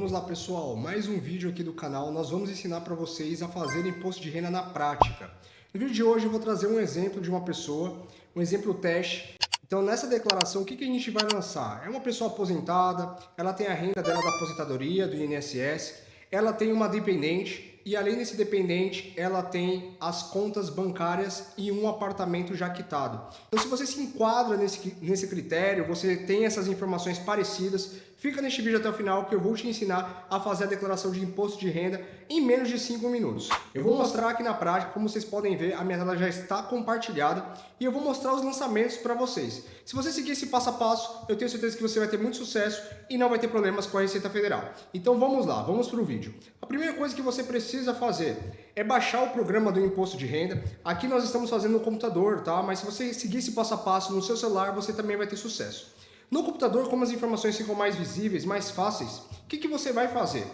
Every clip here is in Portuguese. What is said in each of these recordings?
Vamos lá, pessoal, mais um vídeo aqui do canal. Nós vamos ensinar para vocês a fazer imposto de renda na prática. No vídeo de hoje eu vou trazer um exemplo de uma pessoa, um exemplo teste. Então nessa declaração, o que a gente vai lançar? É uma pessoa aposentada, ela tem a renda dela da aposentadoria, do INSS, ela tem uma dependente e além desse dependente, ela tem as contas bancárias e um apartamento já quitado. Então se você se enquadra nesse critério, você tem essas informações parecidas, fica neste vídeo até o final que eu vou te ensinar a fazer a declaração de imposto de renda em menos de 5 minutos. Eu vou mostrar aqui na prática, como vocês podem ver, a minha tela já está compartilhada e eu vou mostrar os lançamentos para vocês. Se você seguir esse passo a passo, eu tenho certeza que você vai ter muito sucesso e não vai ter problemas com a Receita Federal. Então vamos lá, vamos para o vídeo. A primeira coisa que você precisa fazer é baixar o programa do imposto de renda. Aqui nós estamos fazendo no computador, tá? Mas se você seguir esse passo a passo no seu celular, você também vai ter sucesso. No computador, como as informações ficam mais visíveis, mais fáceis, o que você vai fazer?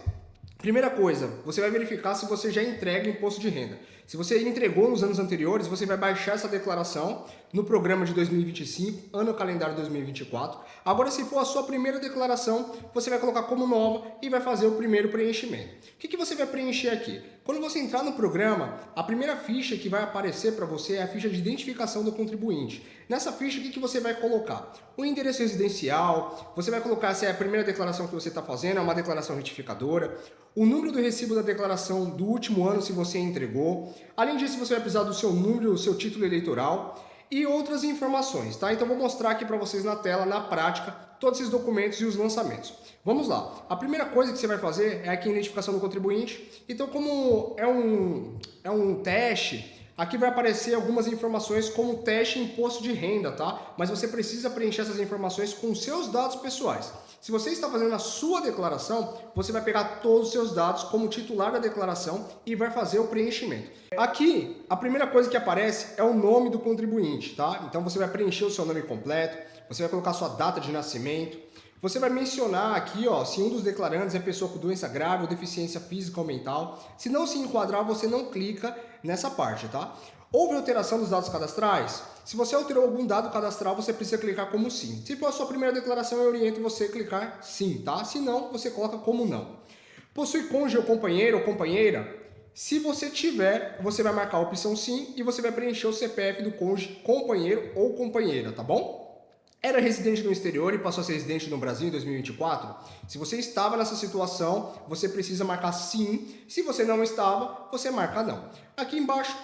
Primeira coisa, você vai verificar se você já entrega o imposto de renda. Se você entregou nos anos anteriores, você vai baixar essa declaração no programa de 2025, ano calendário 2024. Agora, se for a sua primeira declaração, você vai colocar como nova e vai fazer o primeiro preenchimento. O que você vai preencher aqui? Quando você entrar no programa, a primeira ficha que vai aparecer para você é a ficha de identificação do contribuinte. Nessa ficha, o que você vai colocar? O endereço residencial, você vai colocar se é a primeira declaração que você está fazendo, é uma declaração retificadora, o número do recibo da declaração do último ano, se você entregou. Além disso, você vai precisar do seu número, do seu título eleitoral e outras informações, tá? Então, vou mostrar aqui para vocês na tela, na prática, todos esses documentos e os lançamentos. Vamos lá. A primeira coisa que você vai fazer é aqui a identificação do contribuinte. Então, como é um teste, aqui vai aparecer algumas informações como teste imposto de renda, tá? Mas você precisa preencher essas informações com seus dados pessoais. Se você está fazendo a sua declaração, você vai pegar todos os seus dados como titular da declaração e vai fazer o preenchimento. Aqui, a primeira coisa que aparece é o nome do contribuinte, tá? Então você vai preencher o seu nome completo, você vai colocar a sua data de nascimento, você vai mencionar aqui, ó, se um dos declarantes é pessoa com doença grave ou deficiência física ou mental. Se não se enquadrar, você não clica nessa parte, tá? Houve alteração dos dados cadastrais? Se você alterou algum dado cadastral, você precisa clicar como sim. Se for a sua primeira declaração, eu oriento você a clicar sim, tá? Se não, você coloca como não. Possui cônjuge ou companheiro ou companheira? Se você tiver, você vai marcar a opção sim e você vai preencher o CPF do cônjuge, companheiro ou companheira, tá bom? Era residente no exterior e passou a ser residente no Brasil em 2024? Se você estava nessa situação, você precisa marcar sim. Se você não estava, você marca não. Aqui embaixo,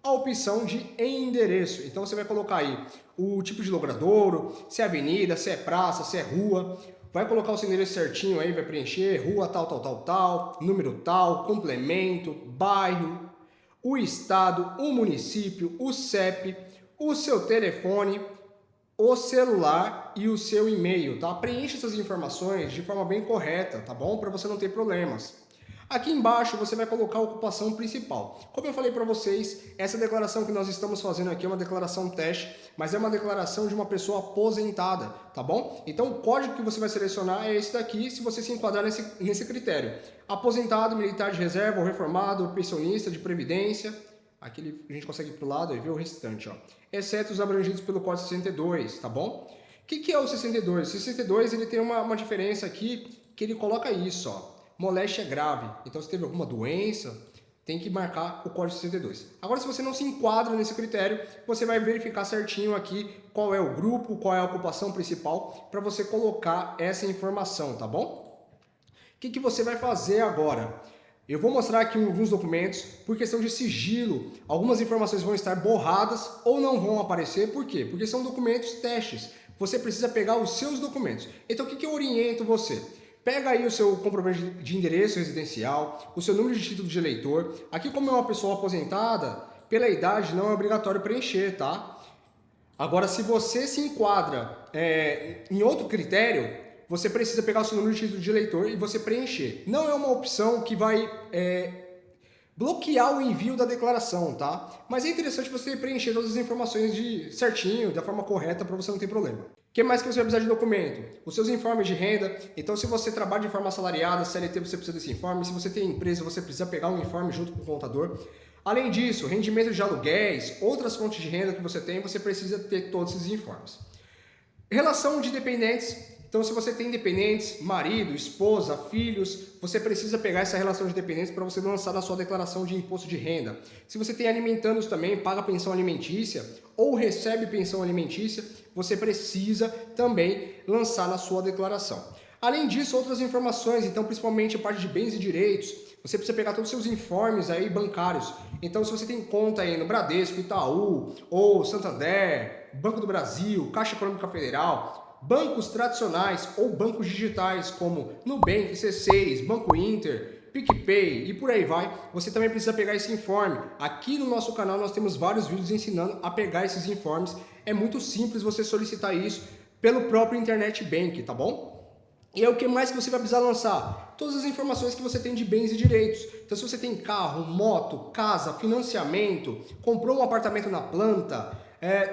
a opção de endereço. Então você vai colocar aí o tipo de logradouro, se é avenida, se é praça, se é rua. Vai colocar o seu endereço certinho aí, vai preencher rua tal, número tal, complemento, bairro, o estado, o município, o CEP, o seu telefone, o celular e o seu e-mail, tá? Preencha essas informações de forma bem correta, tá bom? Para você não ter problemas. Aqui embaixo você vai colocar a ocupação principal. Como eu falei para vocês, essa declaração que nós estamos fazendo aqui é uma declaração teste, mas é uma declaração de uma pessoa aposentada, tá bom? Então o código que você vai selecionar é esse daqui, se você se enquadrar nesse critério. Aposentado, militar de reserva, ou reformado, ou pensionista de previdência. Aqui a gente consegue ir para o lado e ver o restante, ó. Exceto os abrangidos pelo Código 62, tá bom? O que é o 62? O 62 ele tem uma diferença aqui, que ele coloca isso, ó. Moléstia grave. Então, se teve alguma doença, tem que marcar o Código 62. Agora, se você não se enquadra nesse critério, você vai verificar certinho aqui qual é o grupo, qual é a ocupação principal, para você colocar essa informação, tá bom? O que você vai fazer agora? Eu vou mostrar aqui alguns documentos, por questão de sigilo, algumas informações vão estar borradas ou não vão aparecer, por quê? Porque são documentos testes, você precisa pegar os seus documentos. Então, o que eu oriento você? Pega aí o seu comprovante de endereço residencial, o seu número de título de eleitor. Aqui, como é uma pessoa aposentada, pela idade não é obrigatório preencher, tá? Agora, se você se enquadra em outro critério, você precisa pegar o seu número de título de eleitor e você preencher. Não é uma opção que vai bloquear o envio da declaração, tá? Mas é interessante você preencher todas as informações certinho, da forma correta, para você não ter problema. O que mais que você vai precisar de documento? Os seus informes de renda. Então, se você trabalha de forma assalariada, CLT, você precisa desse informe. Se você tem empresa, você precisa pegar um informe junto com o contador. Além disso, rendimento de aluguéis, outras fontes de renda que você tem, você precisa ter todos esses informes. Relação de dependentes, Então, se você tem dependentes, marido, esposa, filhos, você precisa pegar essa relação de dependentes para você lançar na sua declaração de imposto de renda. Se você tem alimentandos também, paga pensão alimentícia ou recebe pensão alimentícia, você precisa também lançar na sua declaração. Além disso, outras informações, então principalmente a parte de bens e direitos, você precisa pegar todos os seus informes aí bancários. Então, se você tem conta aí no Bradesco, Itaú, ou Santander, Banco do Brasil, Caixa Econômica Federal, bancos tradicionais ou bancos digitais como Nubank, C6, Banco Inter, PicPay e por aí vai, você também precisa pegar esse informe. Aqui no nosso canal nós temos vários vídeos ensinando a pegar esses informes. É muito simples você solicitar isso pelo próprio Internet Bank, tá bom? E é o que mais que você vai precisar lançar? Todas as informações que você tem de bens e direitos. Então, se você tem carro, moto, casa, financiamento, comprou um apartamento na planta,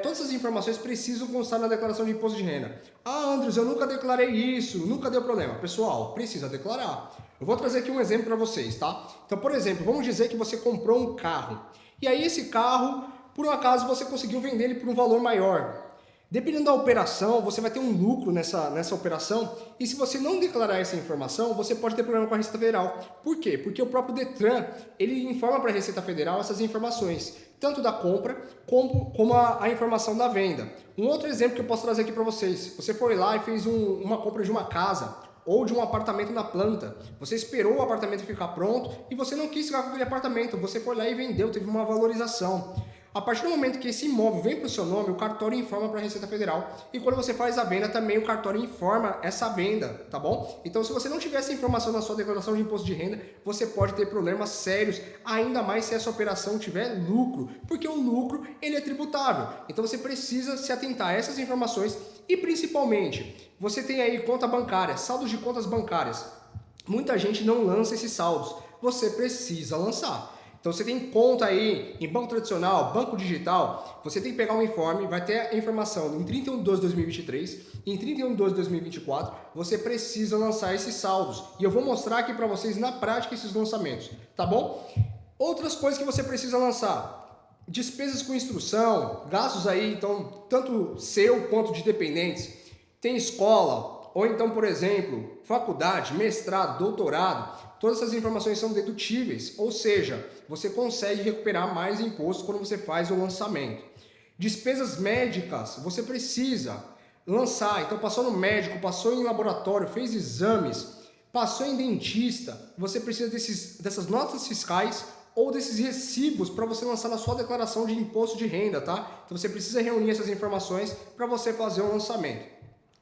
todas essas informações precisam constar na declaração de imposto de renda. Ah, Andres, eu nunca declarei isso, nunca deu problema. Pessoal, precisa declarar. Eu vou trazer aqui um exemplo para vocês, tá? Então, por exemplo, vamos dizer que você comprou um carro. E aí esse carro, por um acaso, você conseguiu vender ele por um valor maior. Dependendo da operação, você vai ter um lucro nessa operação e se você não declarar essa informação, você pode ter problema com a Receita Federal. Por quê? Porque o próprio Detran, ele informa para a Receita Federal essas informações, tanto da compra como a informação da venda. Um outro exemplo que eu posso trazer aqui para vocês, você foi lá e fez uma compra de uma casa ou de um apartamento na planta. Você esperou o apartamento ficar pronto e você não quis ficar com aquele apartamento, você foi lá e vendeu, teve uma valorização. A partir do momento que esse imóvel vem para o seu nome, o cartório informa para a Receita Federal. E quando você faz a venda, também o cartório informa essa venda, tá bom? Então, se você não tiver essa informação na sua declaração de imposto de renda, você pode ter problemas sérios, ainda mais se essa operação tiver lucro, porque o lucro, ele é tributável. Então, você precisa se atentar a essas informações e, principalmente, você tem aí conta bancária, saldos de contas bancárias. Muita gente não lança esses saldos. Você precisa lançar. Então você tem conta aí em banco tradicional, banco digital, você tem que pegar um informe, vai ter a informação em 31/12/2023 e em 31/12/2024 você precisa lançar esses saldos. E eu vou mostrar aqui para vocês na prática esses lançamentos, tá bom? Outras coisas que você precisa lançar: despesas com instrução, gastos aí, então, tanto seu quanto de dependentes. Tem escola, ou então, por exemplo, faculdade, mestrado, doutorado. Todas essas informações são dedutíveis, ou seja, você consegue recuperar mais imposto quando você faz o lançamento. Despesas médicas, você precisa lançar. Então, passou no médico, passou em laboratório, fez exames, passou em dentista, você precisa dessas notas fiscais ou desses recibos para você lançar na sua declaração de imposto de renda, tá? Então, você precisa reunir essas informações para você fazer o lançamento.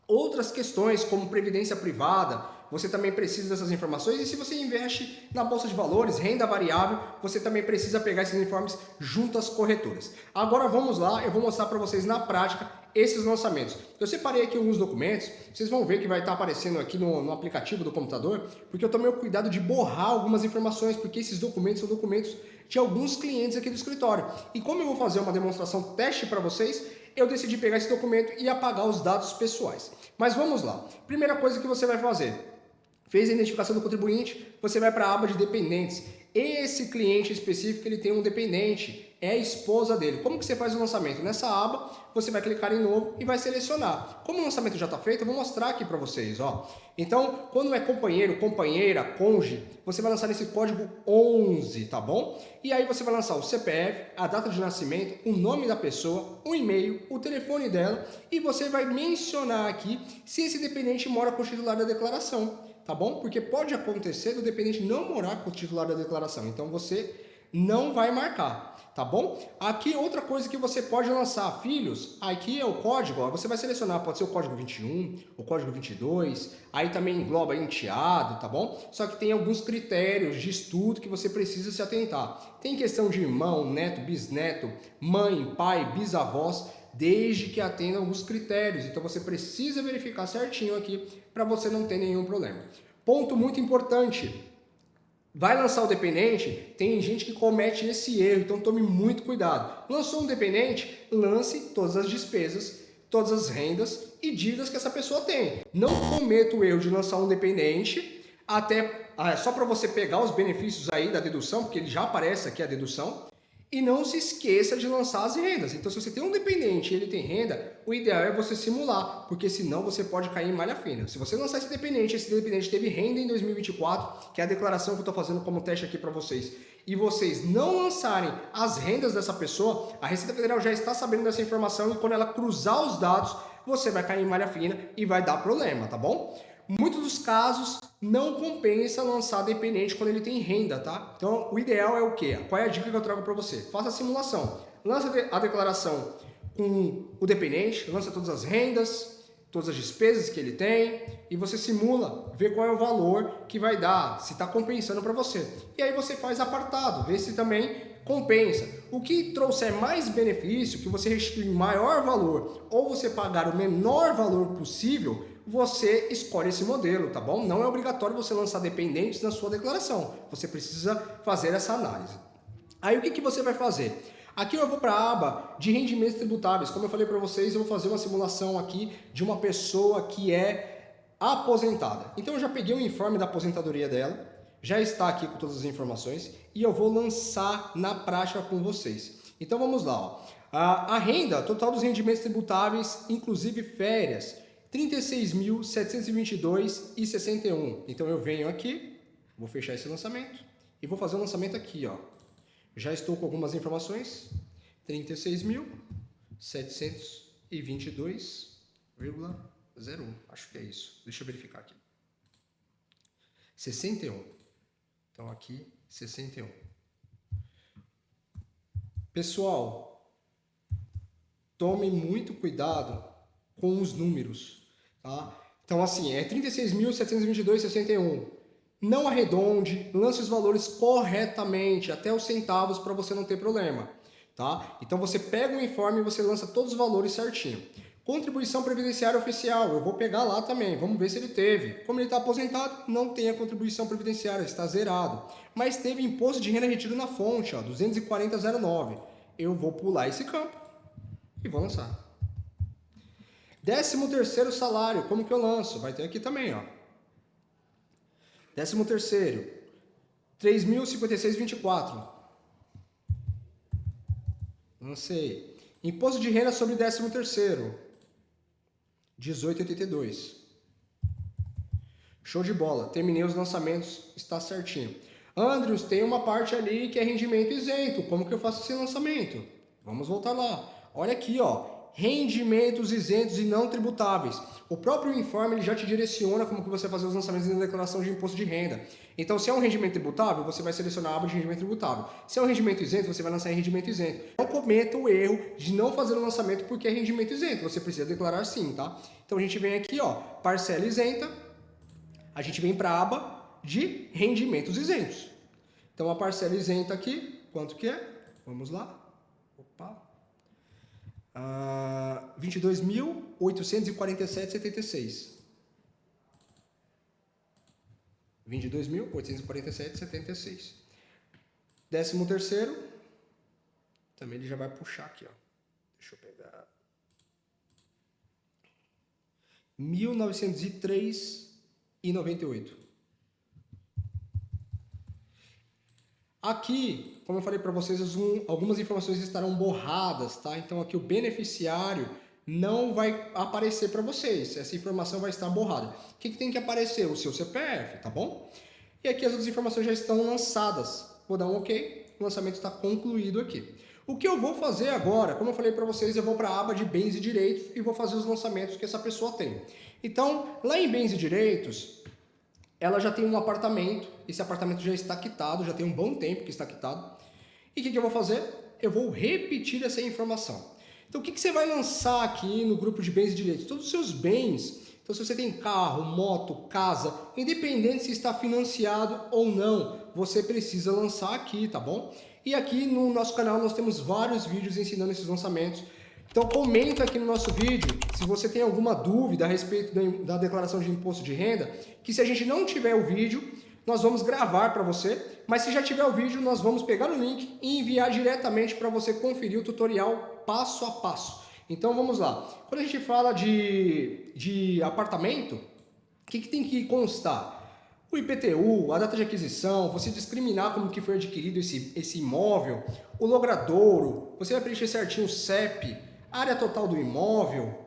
Outras questões, como previdência privada, você também precisa dessas informações. E se você investe na Bolsa de Valores, renda variável, você também precisa pegar esses informes junto às corretoras. Agora vamos lá, eu vou mostrar para vocês na prática esses lançamentos. Eu separei aqui alguns documentos, vocês vão ver que vai estar aparecendo aqui no aplicativo do computador, porque eu tomei o cuidado de borrar algumas informações, porque esses documentos são documentos de alguns clientes aqui do escritório. E como eu vou fazer uma demonstração teste para vocês, eu decidi pegar esse documento e apagar os dados pessoais. Mas vamos lá. Primeira coisa que você vai fazer: fez a identificação do contribuinte, você vai para a aba de dependentes. Esse cliente específico, ele tem um dependente, é a esposa dele. Como que você faz o lançamento? Nessa aba, você vai clicar em novo e vai selecionar. Como o lançamento já está feito, eu vou mostrar aqui para vocês, ó. Então, quando é companheiro, companheira, cônjuge, você vai lançar nesse código 11, tá bom? E aí você vai lançar o CPF, a data de nascimento, o nome da pessoa, o e-mail, o telefone dela e você vai mencionar aqui se esse dependente mora com o titular da declaração. Tá bom? Porque pode acontecer do dependente não morar com o titular da declaração. Então você não vai marcar, tá bom? Aqui outra coisa que você pode lançar, filhos, aqui é o código, ó, você vai selecionar, pode ser o código 21, o código 22, aí também engloba enteado, tá bom? Só que tem alguns critérios de estudo que você precisa se atentar. Tem questão de irmão, neto, bisneto, mãe, pai, bisavós, desde que atenda alguns critérios. Então você precisa verificar certinho aqui para você não ter nenhum problema. Ponto muito importante: vai lançar o dependente, tem gente que comete esse erro, então tome muito cuidado. Lançou um dependente, lance todas as despesas, todas as rendas e dívidas que essa pessoa tem. Não cometa o erro de lançar um dependente até só para você pegar os benefícios aí da dedução, porque ele já aparece aqui a dedução. E não se esqueça de lançar as rendas. Então, se você tem um dependente e ele tem renda, o ideal é você simular, porque senão você pode cair em malha fina. Se você lançar esse dependente teve renda em 2024, que é a declaração que eu estou fazendo como teste aqui para vocês, e vocês não lançarem as rendas dessa pessoa, a Receita Federal já está sabendo dessa informação e quando ela cruzar os dados, você vai cair em malha fina e vai dar problema, tá bom? Muitos dos casos não compensa lançar dependente quando ele tem renda, tá? Então, o ideal é o quê? Qual é a dica que eu trago para você? Faça a simulação. Lança a declaração com o dependente, lança todas as rendas, todas as despesas que ele tem e você simula, vê qual é o valor que vai dar, se está compensando para você. E aí você faz apartado, vê se também compensa. O que trouxer mais benefício, que você restitui maior valor ou você pagar o menor valor possível, você escolhe esse modelo, tá bom? Não é obrigatório você lançar dependentes na sua declaração. Você precisa fazer essa análise. Aí o que você vai fazer? Aqui eu vou para a aba de rendimentos tributáveis. Como eu falei para vocês, eu vou fazer uma simulação aqui de uma pessoa que é aposentada. Então eu já peguei o informe da aposentadoria dela, já está aqui com todas as informações e eu vou lançar na prática com vocês. Então vamos lá. Ó. A renda total dos rendimentos tributáveis, inclusive férias, R$ 36.722,61. Então eu venho aqui, vou fechar esse lançamento e vou fazer o lançamento aqui, ó. Já estou com algumas informações. 36.722,01. Acho que é isso. Deixa eu verificar aqui. 61. Então aqui 61. Pessoal, tome muito cuidado com os números, tá? Então assim, é 36.722,61. Não arredonde, lance os valores corretamente, até os centavos, para você não ter problema, tá? Então você pega o informe e você lança todos os valores certinho. Contribuição previdenciária oficial, eu vou pegar lá também, vamos ver se ele teve. Como ele está aposentado, não tem a contribuição previdenciária, está zerado. Mas teve imposto de renda retido na fonte, ó, 240,09. Eu vou pular esse campo e vou lançar. 13º salário, como que eu lanço? Vai ter aqui também, ó. 13º, 3.056,24. Lancei. Imposto de renda sobre 13º, 18,82. Show de bola. Terminei os lançamentos, está certinho. Andrews, tem uma parte ali que é rendimento isento. Como que eu faço esse lançamento? Vamos voltar lá. Olha aqui, ó. Rendimentos isentos e não tributáveis. O próprio informe ele já te direciona como que você vai fazer os lançamentos na declaração de imposto de renda. Então, se é um rendimento tributável, você vai selecionar a aba de rendimento tributável. Se é um rendimento isento, você vai lançar em rendimento isento. Não cometa o erro de não fazer o lançamento porque é rendimento isento. Você precisa declarar sim, tá? Então, a gente vem aqui, ó, parcela isenta. A gente vem para a aba de rendimentos isentos. Então, a parcela isenta aqui, quanto que é? Vamos lá. Opa. 22.847,76. 22.847,76. 13º, também ele já vai puxar aqui, ó. Deixa eu pegar. 1.903,98. Aqui, como eu falei para vocês, algumas informações estarão borradas, tá? Então aqui o beneficiário não vai aparecer para vocês. Essa informação vai estar borrada. O que tem que aparecer? O seu CPF, tá bom? E aqui as outras informações já estão lançadas. Vou dar um OK. O lançamento está concluído aqui. O que eu vou fazer agora, como eu falei para vocês, eu vou para a aba de bens e direitos e vou fazer os lançamentos que essa pessoa tem. Então, lá em bens e direitos, ela já tem um apartamento, esse apartamento já está quitado, já tem um bom tempo que está quitado. E o que eu vou fazer? Eu vou repetir essa informação. Então, o que você vai lançar aqui no grupo de bens e direitos? Todos os seus bens. Então, se você tem carro, moto, casa, independente se está financiado ou não, você precisa lançar aqui, tá bom? E aqui no nosso canal nós temos vários vídeos ensinando esses lançamentos. Então comenta aqui no nosso vídeo se você tem alguma dúvida a respeito da declaração de imposto de renda, que se a gente não tiver o vídeo, nós vamos gravar para você, mas se já tiver o vídeo, nós vamos pegar o link e enviar diretamente para você conferir o tutorial passo a passo. Então vamos lá. Quando a gente fala de apartamento, o que tem que constar? o IPTU, a data de aquisição, você discriminar como que foi adquirido esse imóvel, o logradouro, você vai preencher certinho o CEP, área total do imóvel,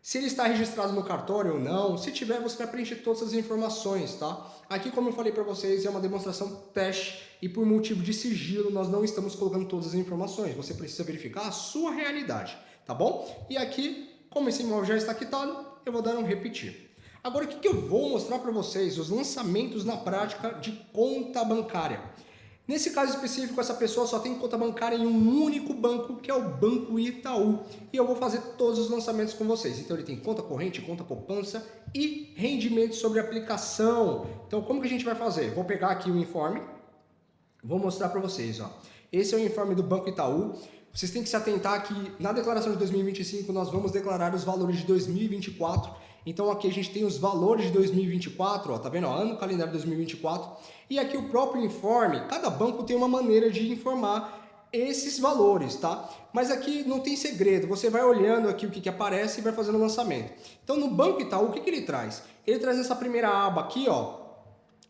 se ele está registrado no cartório ou não. Se tiver, você vai preencher todas as informações, tá? Aqui, como eu falei para vocês, é uma demonstração teste e por motivo de sigilo nós não estamos colocando todas as informações. Você precisa verificar a sua realidade, tá bom? E aqui, como esse imóvel já está quitado, eu vou dar um repetir. Agora, o que eu vou mostrar para vocês? Os lançamentos na prática de conta bancária. Nesse caso específico, essa pessoa só tem conta bancária em um único banco, que é o Banco Itaú. E eu vou fazer todos os lançamentos com vocês. Então ele tem conta corrente, conta poupança e rendimento sobre aplicação. Então como que a gente vai fazer? Vou pegar aqui o informe, vou mostrar para vocês. Ó. Esse é o informe do Banco Itaú. Vocês têm que se atentar que na declaração de 2025 nós vamos declarar os valores de 2024. Então aqui a gente tem os valores de 2024, ó, tá vendo? Ó, ano calendário 2024. E aqui o próprio informe, cada banco tem uma maneira de informar esses valores, tá? Mas aqui não tem segredo, você vai olhando aqui o que aparece e vai fazendo o lançamento. Então no Banco Itaú, o que ele traz? Ele traz nessa primeira aba aqui, ó,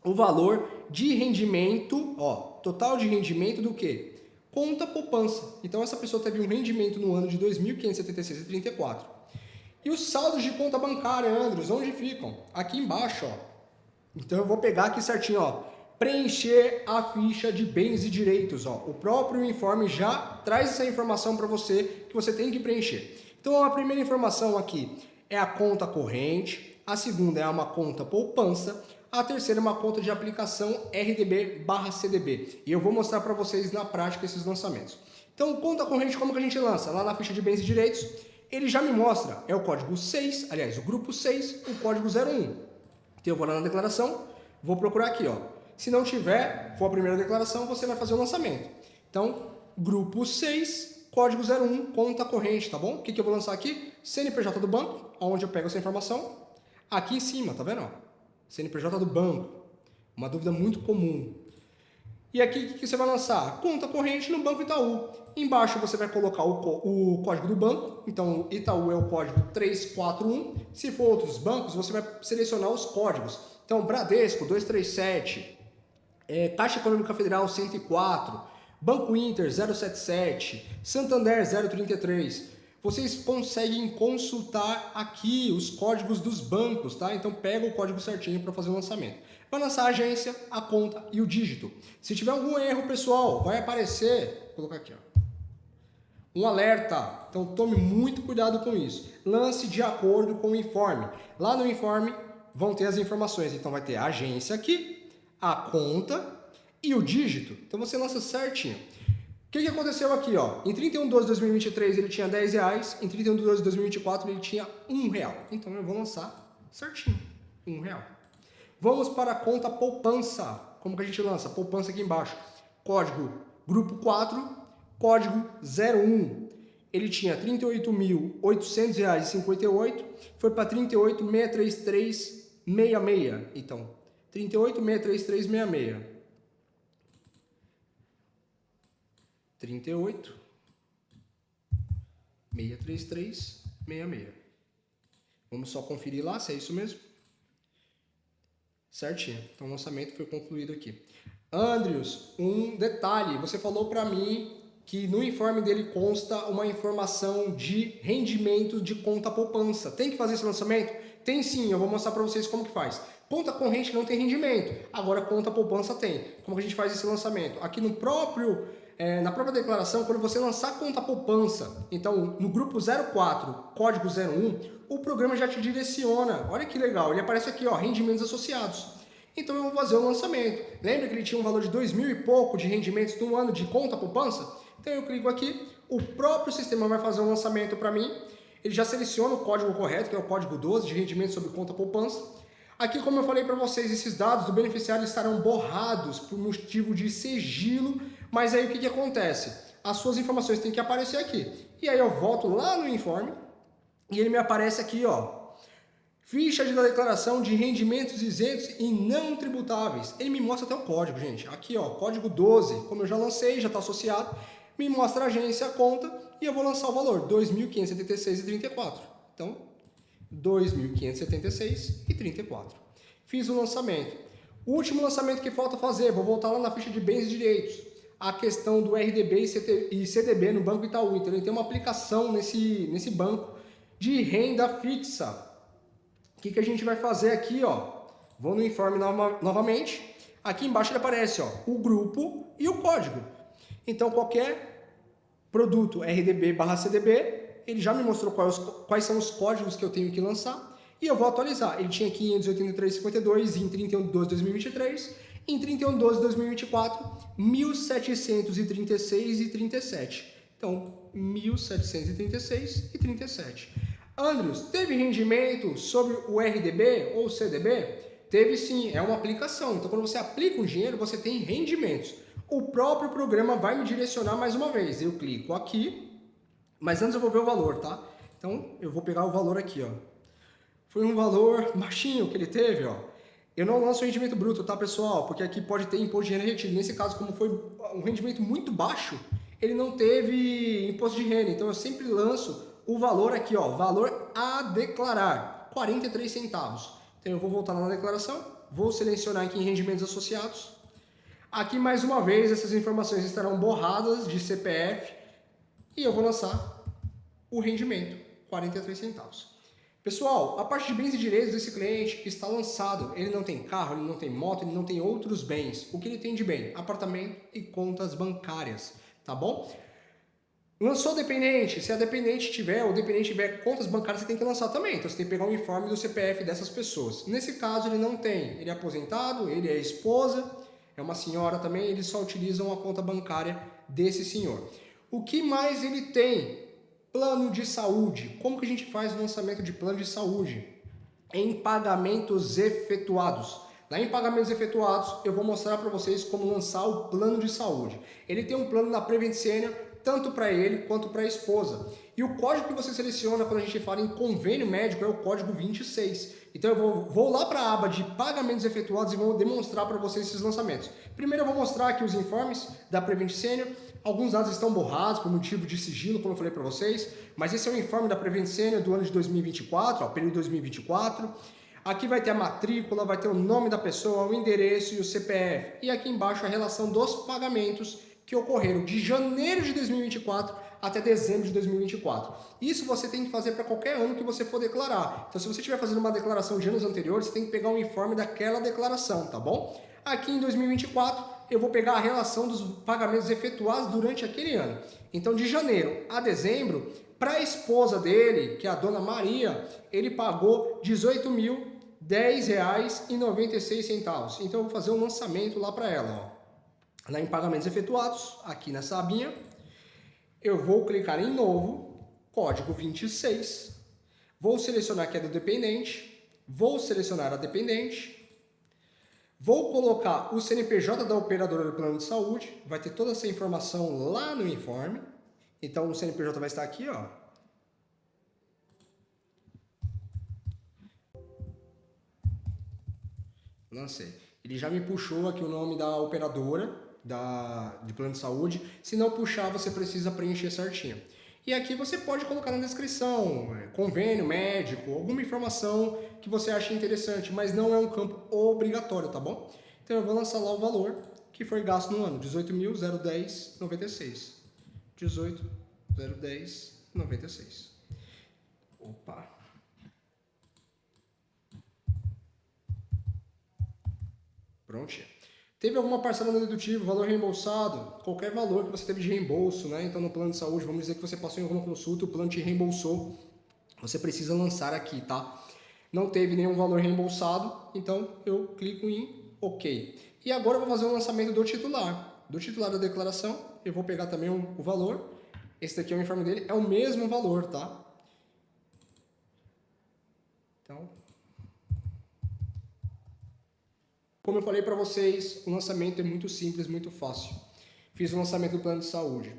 o valor de rendimento, ó, total de rendimento do quê? Conta poupança. Então essa pessoa teve um rendimento no ano de 2.576,34. E os saldos de conta bancária, Andros, onde ficam? Aqui embaixo, ó. Então eu vou pegar aqui certinho, ó. Preencher a ficha de bens e direitos, ó. O próprio informe já traz essa informação para você que você tem que preencher. Então a primeira informação aqui é a conta corrente, a segunda é uma conta poupança, a terceira é uma conta de aplicação RDB/CDB. E eu vou mostrar para vocês na prática esses lançamentos. Então, conta corrente, como que a gente lança? Lá na ficha de bens e direitos, ele já me mostra, é o código 6, aliás, o grupo 6, o código 01. Então eu vou lá na declaração, vou procurar aqui, ó. Se não tiver, for a primeira declaração, você vai fazer o lançamento. Então, grupo 6, código 01, conta corrente, tá bom? O que eu vou lançar aqui? CNPJ do banco, onde eu pego essa informação. Aqui em cima, tá vendo? Ó? CNPJ do banco, uma dúvida muito comum. E aqui, o que você vai lançar? Conta corrente no Banco Itaú. Embaixo você vai colocar o código do banco. Então, Itaú é o código 341. Se for outros bancos, você vai selecionar os códigos. Então, Bradesco 237, Caixa Econômica Federal 104, Banco Inter 077, Santander 033. Vocês conseguem consultar aqui os códigos dos bancos, tá? Então pega o código certinho para fazer o lançamento. Vai lançar a agência, a conta e o dígito. Se tiver algum erro, pessoal, vai aparecer, vou colocar aqui, ó, um alerta. Então tome muito cuidado com isso. Lance de acordo com o informe. Lá no informe vão ter as informações. Então vai ter a agência aqui, a conta e o dígito. Então você lança certinho. O que aconteceu aqui, ó? Em 31/12/2023 ele tinha R$10, em 31/12/2024 ele tinha R$1. Então eu vou lançar certinho, R$1. Vamos para a conta poupança. Como que a gente lança? Poupança aqui embaixo. Código grupo 4, código 01. Ele tinha R$38.800,58, foi para R$38.633,66. Então, R$38.633,66. 38.633,66. Vamos só conferir lá se é isso mesmo. Certinho. Então o lançamento foi concluído aqui. Andrius, um detalhe. Você falou para mim que no informe dele consta uma informação de rendimento de conta poupança. Tem que fazer esse lançamento? Tem sim, eu vou mostrar para vocês como que faz. Conta corrente não tem rendimento, agora conta poupança tem. Como que a gente faz esse lançamento? Aqui no próprio... na própria declaração, quando você lançar a conta poupança, então no grupo 04, código 01, o programa já te direciona. Olha que legal, ele aparece aqui, ó, rendimentos associados. Então eu vou fazer o lançamento. Lembra que ele tinha um valor de 2.000 e pouco de rendimentos no ano de conta poupança? Então eu clico aqui, o próprio sistema vai fazer um lançamento para mim. Ele já seleciona o código correto, que é o código 12 de rendimento sobre conta poupança. Aqui, como eu falei para vocês, esses dados do beneficiário estarão borrados por motivo de sigilo. Mas aí o que acontece? As suas informações têm que aparecer aqui. E aí eu volto lá no informe e ele me aparece aqui, ó. Ficha de declaração de rendimentos isentos e não tributáveis. Ele me mostra até o código, gente. Aqui, ó, código 12. Como eu já lancei, já está associado. Me mostra a agência, a conta e eu vou lançar o valor, R$ 2.576,34. Então, R$ 2.576,34. Fiz o lançamento. O último lançamento que falta fazer, vou voltar lá na ficha de bens e direitos, a questão do RDB e CDB no Banco Itaú. Então ele tem uma aplicação nesse banco de renda fixa. O que a gente vai fazer aqui, ó? Vou no informe novamente. Aqui embaixo ele aparece, ó, o grupo e o código. Então qualquer produto RDB/CDB, ele já me mostrou quais são os códigos que eu tenho que lançar e eu vou atualizar. Ele tinha 583,52 em 31/12/2023, em 31/12/2024, 1.736,37. Então, 1.736,37. Andrews, teve rendimento sobre o RDB ou CDB? Teve sim, é uma aplicação. Então, quando você aplica um dinheiro, você tem rendimentos. O próprio programa vai me direcionar mais uma vez. Eu clico aqui, mas antes eu vou ver o valor, tá? Então, eu vou pegar o valor aqui, ó. Foi um valor baixinho que ele teve, ó. Eu não lanço o rendimento bruto, tá, pessoal? Porque aqui pode ter imposto de renda retido. Nesse caso, como foi um rendimento muito baixo, ele não teve imposto de renda. Então, eu sempre lanço o valor aqui, ó, valor a declarar, 43 centavos. Então, eu vou voltar lá na declaração, vou selecionar aqui em rendimentos associados. Aqui, mais uma vez, essas informações estarão borradas de CPF e eu vou lançar o rendimento, 43 centavos. Pessoal, a parte de bens e direitos desse cliente está lançado. Ele não tem carro, ele não tem moto, ele não tem outros bens. O que ele tem de bem? Apartamento e contas bancárias, tá bom? Lançou dependente, se a dependente tiver ou o dependente tiver contas bancárias, você tem que lançar também. Então você tem que pegar um informe do CPF dessas pessoas. Nesse caso ele não tem, ele é aposentado, ele é esposa, é uma senhora também, eles só utilizam a conta bancária desse senhor. O que mais ele tem? Plano de saúde. Como que a gente faz o lançamento de plano de saúde? Em pagamentos efetuados. Lá em pagamentos efetuados, eu vou mostrar para vocês como lançar o plano de saúde. Ele tem um plano na Prevent Senior, tanto para ele quanto para a esposa. E o código que você seleciona quando a gente fala em convênio médico é o código 26. Então eu vou lá para a aba de pagamentos efetuados e vou demonstrar para vocês esses lançamentos. Primeiro eu vou mostrar aqui os informes da Prevent Senior. Alguns dados estão borrados por motivo de sigilo, como eu falei para vocês. Mas esse é o informe da Prevent Senior do ano de 2024, ó, período 2024. Aqui vai ter a matrícula, vai ter o nome da pessoa, o endereço e o CPF. E aqui embaixo a relação dos pagamentos que ocorreram de janeiro de 2024 até dezembro de 2024. Isso você tem que fazer para qualquer ano que você for declarar. Então, se você estiver fazendo uma declaração de anos anteriores, você tem que pegar um informe daquela declaração, tá bom? Aqui em 2024, eu vou pegar a relação dos pagamentos efetuados durante aquele ano. Então, de janeiro a dezembro, para a esposa dele, que é a dona Maria, ele pagou R$ 18.010,96. Então, eu vou fazer um lançamento lá para ela, ó. Lá em pagamentos efetuados, aqui nessa abinha, eu vou clicar em novo, código 26, vou selecionar que é do dependente, vou selecionar a dependente, vou colocar o CNPJ da operadora do plano de saúde, vai ter toda essa informação lá no informe, então o CNPJ vai estar aqui, ó. Lancei. Ele já me puxou aqui o nome da operadora, de plano de saúde. Se não puxar, você precisa preencher certinho. E aqui você pode colocar na descrição, convênio médico, alguma informação que você ache interessante, mas não é um campo obrigatório, tá bom? Então eu vou lançar lá o valor que foi gasto no ano, 18.010,96. 18.010,96. Opa! Prontinho. Teve alguma parcela no dedutivo, valor reembolsado, qualquer valor que você teve de reembolso, né? Então no plano de saúde, vamos dizer que você passou em alguma consulta, o plano te reembolsou, você precisa lançar aqui, tá? Não teve nenhum valor reembolsado, então eu clico em OK. E agora eu vou fazer o lançamento do titular da declaração, eu vou pegar também o valor, esse daqui é o informe dele, é o mesmo valor, tá? Então, como eu falei para vocês, o lançamento é muito simples, muito fácil. Fiz o lançamento do plano de saúde.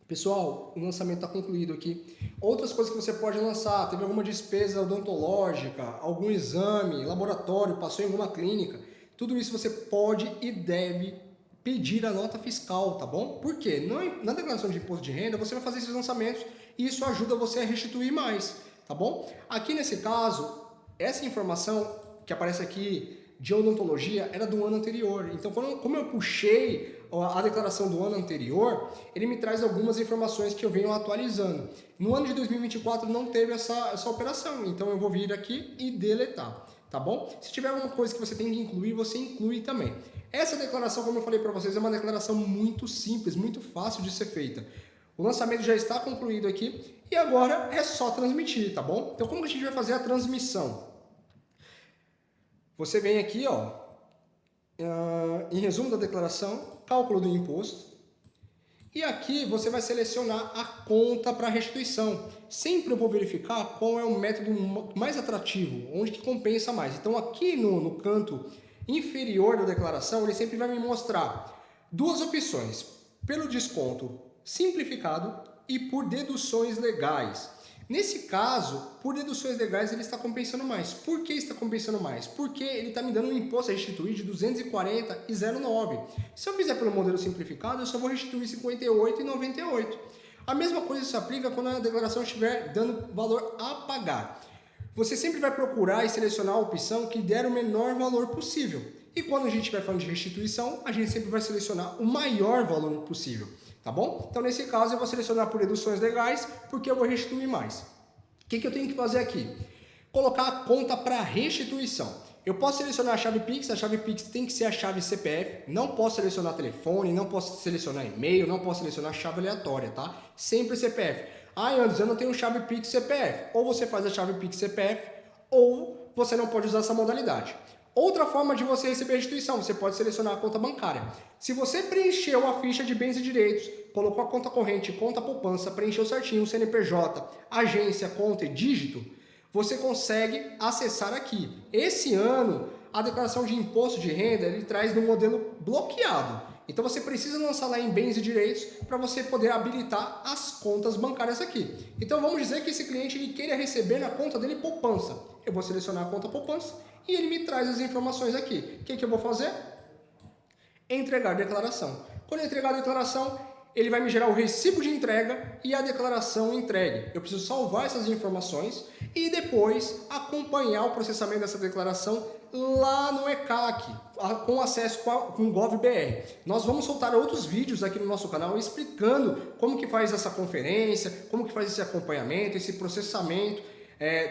Pessoal, o lançamento está concluído aqui. Outras coisas que você pode lançar, teve alguma despesa odontológica, algum exame, laboratório, passou em alguma clínica, tudo isso você pode e deve pedir a nota fiscal, tá bom? Por quê? Na declaração de imposto de renda, você vai fazer esses lançamentos e isso ajuda você a restituir mais, tá bom? Aqui nesse caso, essa informação que aparece aqui de odontologia era do ano anterior. Então, como eu puxei a declaração do ano anterior, ele me traz algumas informações que eu venho atualizando. No ano de 2024 não teve essa operação, então eu vou vir aqui e deletar, tá bom? Se tiver alguma coisa que você tem que incluir, você inclui também. Essa declaração, como eu falei para vocês, é uma declaração muito simples, muito fácil de ser feita. O lançamento já está concluído aqui e agora é só transmitir, tá bom? Então, como que a gente vai fazer a transmissão? Você vem aqui, ó, em resumo da declaração, cálculo do imposto. E aqui você vai selecionar a conta para restituição. Sempre eu vou verificar qual é o método mais atrativo, onde que compensa mais. Então aqui no canto inferior da declaração, ele sempre vai me mostrar duas opções: pelo desconto simplificado e por deduções legais. Nesse caso, por deduções legais, ele está compensando mais. Por que está compensando mais? Porque ele está me dando um imposto a restituir de 240,09. Se eu fizer pelo modelo simplificado, eu só vou restituir 58,98. A mesma coisa se aplica quando a declaração estiver dando valor a pagar. Você sempre vai procurar e selecionar a opção que der o menor valor possível. E quando a gente estiver falando de restituição, a gente sempre vai selecionar o maior valor possível. Tá bom? Então, nesse caso, eu vou selecionar por deduções legais, porque eu vou restituir mais. O que eu tenho que fazer aqui? Colocar a conta para restituição. Eu posso selecionar a chave Pix tem que ser a chave CPF, não posso selecionar telefone, não posso selecionar e-mail, não posso selecionar chave aleatória, tá? Sempre CPF. Ah, Anderson, eu não tenho chave Pix CPF. Ou você faz a chave Pix CPF, ou você não pode usar essa modalidade. Outra forma de você receber restituição, você pode selecionar a conta bancária. Se você preencheu a ficha de bens e direitos, colocou a conta corrente, conta poupança, preencheu certinho o CNPJ, agência, conta e dígito, você consegue acessar aqui. Esse ano, a declaração de imposto de renda, ele traz no modelo bloqueado. Então você precisa lançar lá em bens e direitos para você poder habilitar as contas bancárias aqui. Então vamos dizer que esse cliente ele queira receber na conta dele poupança. Eu vou selecionar a conta poupança e ele me traz as informações aqui. O que eu vou fazer? Entregar a declaração. Quando eu entregar a declaração, ele vai me gerar o recibo de entrega e a declaração entregue. Eu preciso salvar essas informações e depois acompanhar o processamento dessa declaração lá no ECAC, com acesso com o GovBR. Nós vamos soltar outros vídeos aqui no nosso canal explicando como que faz essa conferência, como que faz esse acompanhamento, esse processamento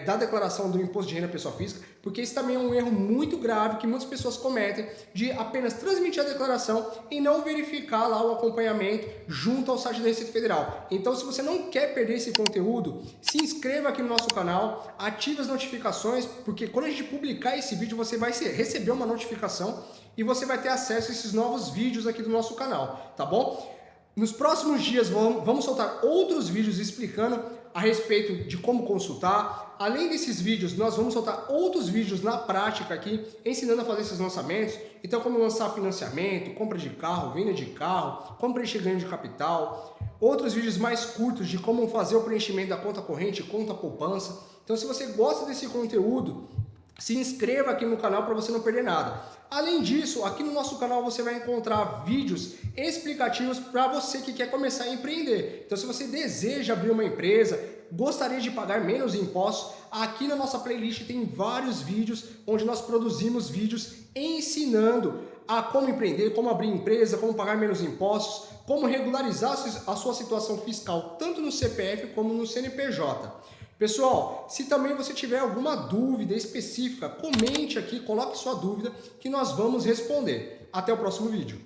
da declaração do imposto de renda pessoa física, porque isso também é um erro muito grave que muitas pessoas cometem de apenas transmitir a declaração e não verificar lá o acompanhamento junto ao site da Receita Federal. Então, se você não quer perder esse conteúdo, se inscreva aqui no nosso canal, ative as notificações, porque quando a gente publicar esse vídeo, você vai receber uma notificação e você vai ter acesso a esses novos vídeos aqui do nosso canal, tá bom? Nos próximos dias vamos soltar outros vídeos explicando a respeito de como consultar. Além desses vídeos, nós vamos soltar outros vídeos na prática aqui, ensinando a fazer esses lançamentos. Então, como lançar financiamento, compra de carro, venda de carro, como preencher ganho de capital. Outros vídeos mais curtos de como fazer o preenchimento da conta corrente, conta poupança. Então, se você gosta desse conteúdo, se inscreva aqui no canal para você não perder nada. Além disso, aqui no nosso canal você vai encontrar vídeos explicativos para você que quer começar a empreender. Então, se você deseja abrir uma empresa, gostaria de pagar menos impostos, aqui na nossa playlist tem vários vídeos onde nós produzimos vídeos ensinando a como empreender, como abrir empresa, como pagar menos impostos, como regularizar a sua situação fiscal, tanto no CPF como no CNPJ. Pessoal, se também você tiver alguma dúvida específica, comente aqui, coloque sua dúvida que nós vamos responder. Até o próximo vídeo.